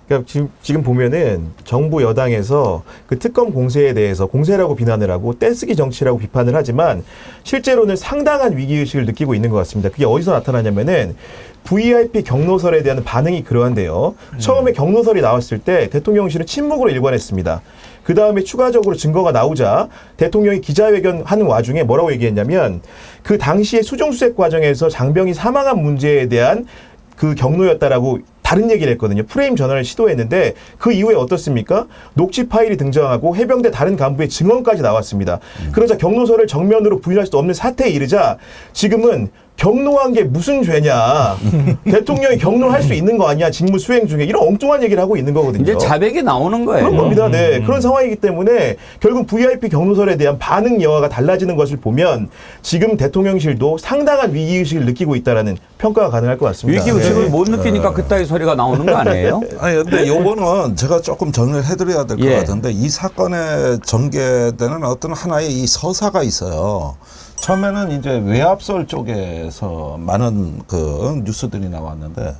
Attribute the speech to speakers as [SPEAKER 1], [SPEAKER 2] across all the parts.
[SPEAKER 1] 그러니까 지금 보면은 정부 여당에서 그 특검 공세에 대해서 공세라고 비난을 하고 떼쓰기 정치라고 비판을 하지만 실제로는 상당한 위기의식을 느끼고 있는 것 같습니다. 그게 어디서 나타나냐면은 VIP 경로설에 대한 반응이 그러한데요. 처음에 경로설이 나왔을 때 대통령실은 침묵으로 일관했습니다. 그 다음에 추가적으로 증거가 나오자 대통령이 기자회견 하는 와중에 뭐라고 얘기했냐면 그 당시에 수중수색 과정에서 장병이 사망한 문제에 대한 그 경로였다라고 다른 얘기를 했거든요. 프레임 전환을 시도했는데 그 이후에 어떻습니까? 녹취 파일이 등장하고 해병대 다른 간부의 증언까지 나왔습니다. 그러자 경로설을 정면으로 부인할 수 없는 사태에 이르자 지금은 경로한 게 무슨 죄냐. 대통령이 경로할 수 있는 거 아니야. 직무 수행 중에. 이런 엉뚱한 얘기를 하고 있는 거거든요.
[SPEAKER 2] 이제 자백이 나오는 거예요.
[SPEAKER 1] 그런 겁니다. 네. 그런 상황이기 때문에 결국 VIP 경로설에 대한 반응 여하가 달라지는 것을 보면 지금 대통령실도 상당한 위기의식을 느끼고 있다는 평가가 가능할 것 같습니다.
[SPEAKER 2] 위기의식을 못 느끼니까 그따위 소리가 나오는 거 아니에요?
[SPEAKER 3] 아니, 근데 요거는 제가 조금 정리를 해드려야 될 것
[SPEAKER 2] 예.
[SPEAKER 3] 같은데 이 사건에 전개되는 어떤 하나의 이 서사가 있어요. 처음에는 이제 외압설 쪽에서 많은 그 뉴스들이 나왔는데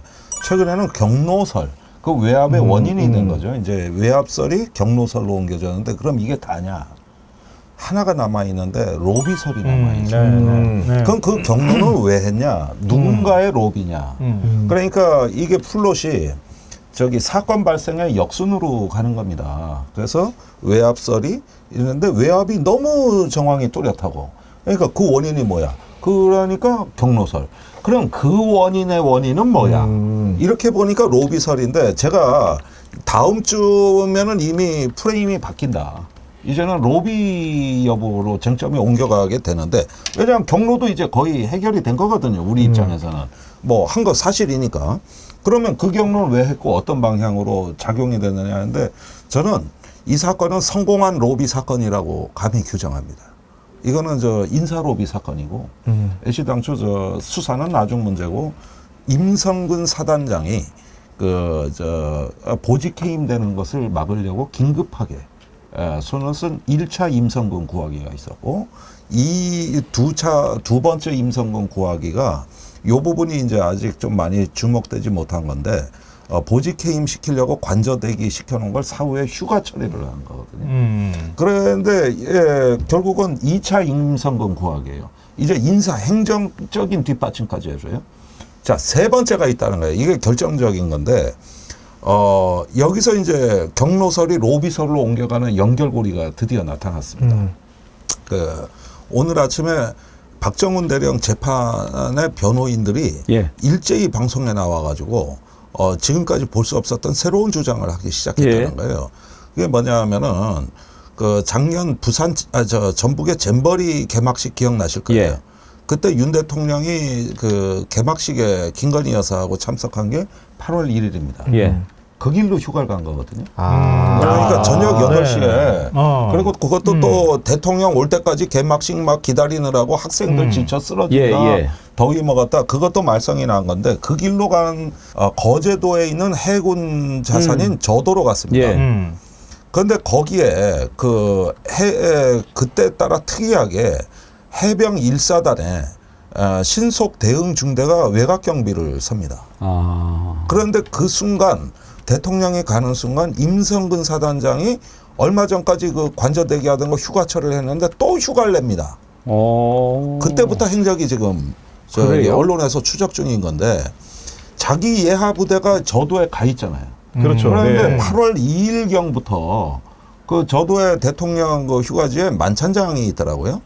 [SPEAKER 3] 최근에는 경로설, 그 외압의 원인이 된 거죠. 이제 외압설이 경로설로 옮겨졌는데 그럼 이게 다냐? 하나가 남아있는데 로비설이 남아있어요. 그럼 그 경로는 왜 했냐? 누군가의 로비냐? 그러니까 이게 플롯이 저기 사건 발생의 역순으로 가는 겁니다. 그래서 외압설이 있는데 외압이 너무 정황이 뚜렷하고 그러니까 그 원인이 뭐야? 그러니까 경로설. 그럼 그 원인의 원인은 뭐야? 이렇게 보니까 로비설인데 제가 다음 주면은 이미 프레임이 바뀐다. 이제는 로비 여부로 쟁점이 옮겨가게 되는데 왜냐하면 경로도 이제 거의 해결이 된 거거든요. 우리 입장에서는. 뭐 한 거 사실이니까. 그러면 그 경로는 왜 했고 어떤 방향으로 작용이 되느냐 하는데 저는 이 사건은 성공한 로비 사건이라고 감히 규정합니다. 이거는 저 인사 로비 사건이고 애시당초 저 수사는 나중 문제고 임성근 사단장이 그 저 보직 해임되는 것을 막으려고 긴급하게 손을 쓴 1차 임성근 구하기가 있었고 이 두 번째 임성근 구하기가 요 부분이 이제 아직 좀 많이 주목되지 못한 건데 보직 해임 시키려고 관저대기 시켜놓은 걸 사후에 휴가 처리를 한 거거든요. 그런데 예, 결국은 2차 임성근 구하기예요. 이제 인사 행정적인 뒷받침까지 해줘요. 자, 세 번째가 있다는 거예요. 이게 결정적인 건데 여기서 이제 경로설이 로비설로 옮겨가는 연결고리가 드디어 나타났습니다. 그 오늘 아침에 박정훈 대령 재판의 변호인들이
[SPEAKER 2] 예.
[SPEAKER 3] 일제히 방송에 나와가지고 지금까지 볼 수 없었던 새로운 주장을 하기 시작했다는
[SPEAKER 2] 예.
[SPEAKER 3] 거예요. 그게 뭐냐면은 그 작년 전북의 잼버리 개막식 기억나실 거예요.
[SPEAKER 2] 예.
[SPEAKER 3] 그때 윤 대통령이 그 개막식에 김건희 여사하고 참석한 게 8월 1일입니다.
[SPEAKER 2] 예.
[SPEAKER 3] 그 길로 휴가를 간 거거든요.
[SPEAKER 1] 아.
[SPEAKER 3] 그러니까 저녁 8시에
[SPEAKER 4] 네.
[SPEAKER 3] 그리고 그것도 또 대통령 올 때까지 개막식 막 기다리느라고 학생들 지쳐 쓰러진다.
[SPEAKER 2] 예, 예.
[SPEAKER 3] 더위 먹었다. 그것도 말썽이 난 건데 그 길로 간 거제도에 있는 해군 자산인 저도로 갔습니다.
[SPEAKER 2] 예.
[SPEAKER 3] 그런데 거기에 그때 따라 특이하게 해병 1사단에 신속 대응 중대가 외곽 경비를 섭니다.
[SPEAKER 2] 아.
[SPEAKER 3] 그런데 그 순간 대통령이 가는 순간 임성근 사단장이 얼마 전까지 그 관저대기 하던 거 휴가철을 했는데 또 휴가를 냅니다. 그때부터 행적이 지금 저기 언론에서 추적 중인 건데 자기 예하 부대가 저도에 가 있잖아요.
[SPEAKER 1] 그렇죠.
[SPEAKER 3] 그런데
[SPEAKER 1] 네.
[SPEAKER 3] 8월 2일경부터 그 저도의 대통령 그 휴가지에 만찬장이 있더라고요.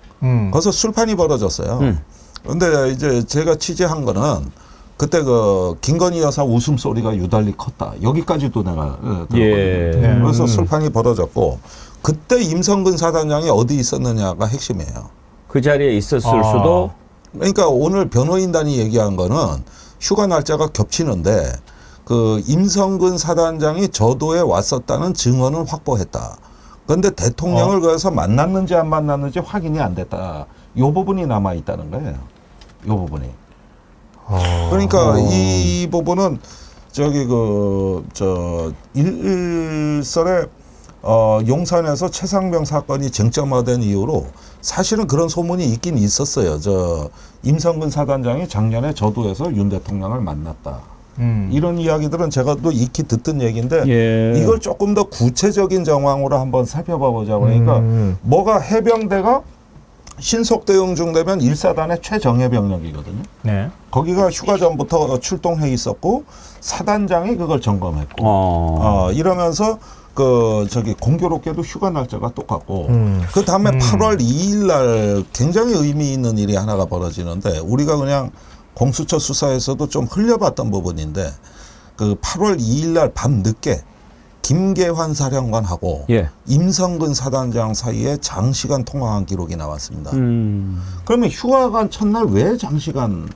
[SPEAKER 3] 거기서 술판이 벌어졌어요. 그런데 이제 제가 취재한 거는 그때 그 김건희 여사 웃음소리가 유달리 컸다. 여기까지도 내가 들었거든요.
[SPEAKER 2] 예.
[SPEAKER 3] 그래서 술판이 벌어졌고 그때 임성근 사단장이 어디 있었느냐가 핵심이에요.
[SPEAKER 2] 그 자리에 있었을 수도.
[SPEAKER 3] 그러니까 오늘 변호인단이 얘기한 거는 휴가 날짜가 겹치는데 그 임성근 사단장이 저도에 왔었다는 증언을 확보했다. 그런데 대통령을 그래서 만났는지 안 만났는지 확인이 안 됐다. 이 부분이 남아 있다는 거예요. 이 부분이. 그러니까 이 부분은 저기 일설에 용산에서 최상병 사건이 쟁점화된 이후로 사실은 그런 소문이 있긴 있었어요. 임성근 사단장이 작년에 저도에서 윤 대통령을 만났다. 이런 이야기들은 제가 또 익히 듣던 얘기인데
[SPEAKER 2] 예.
[SPEAKER 3] 이걸 조금 더 구체적인 정황으로 한번 살펴봐 보자. 그러니까 뭐가 해병대가 신속대응 중되면 1사단의 최정예 병력이거든요.
[SPEAKER 4] 네.
[SPEAKER 3] 거기가 휴가 전부터 출동해 있었고 사단장이 그걸 점검했고 이러면서 공교롭게도 휴가 날짜가 똑같고 그 다음에 8월 2일 날 굉장히 의미 있는 일이 하나가 벌어지는데 우리가 그냥 공수처 수사에서도 좀 흘려봤던 부분인데 그 8월 2일 날 밤 늦게 김계환 사령관하고
[SPEAKER 2] 예.
[SPEAKER 3] 임성근 사단장 사이에 장시간 통화한 기록이 나왔습니다. 그러면 휴가 간 첫날 왜 장시간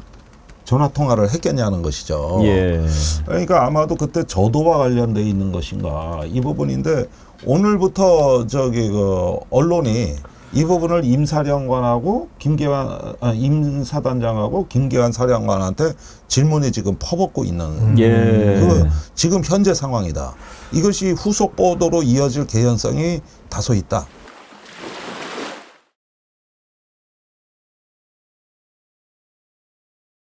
[SPEAKER 3] 전화 통화를 했겠냐는 것이죠.
[SPEAKER 2] 예.
[SPEAKER 3] 그러니까 아마도 그때 저도와 관련돼 있는 것인가 이 부분인데 오늘부터 언론이 이 부분을 임 사령관하고 임 사단장하고 김계환 사령관한테 질문이 지금 퍼붓고 있는
[SPEAKER 2] 예.
[SPEAKER 3] 지금 현재 상황이다. 이것이 후속 보도로 이어질 개연성이 다소 있다.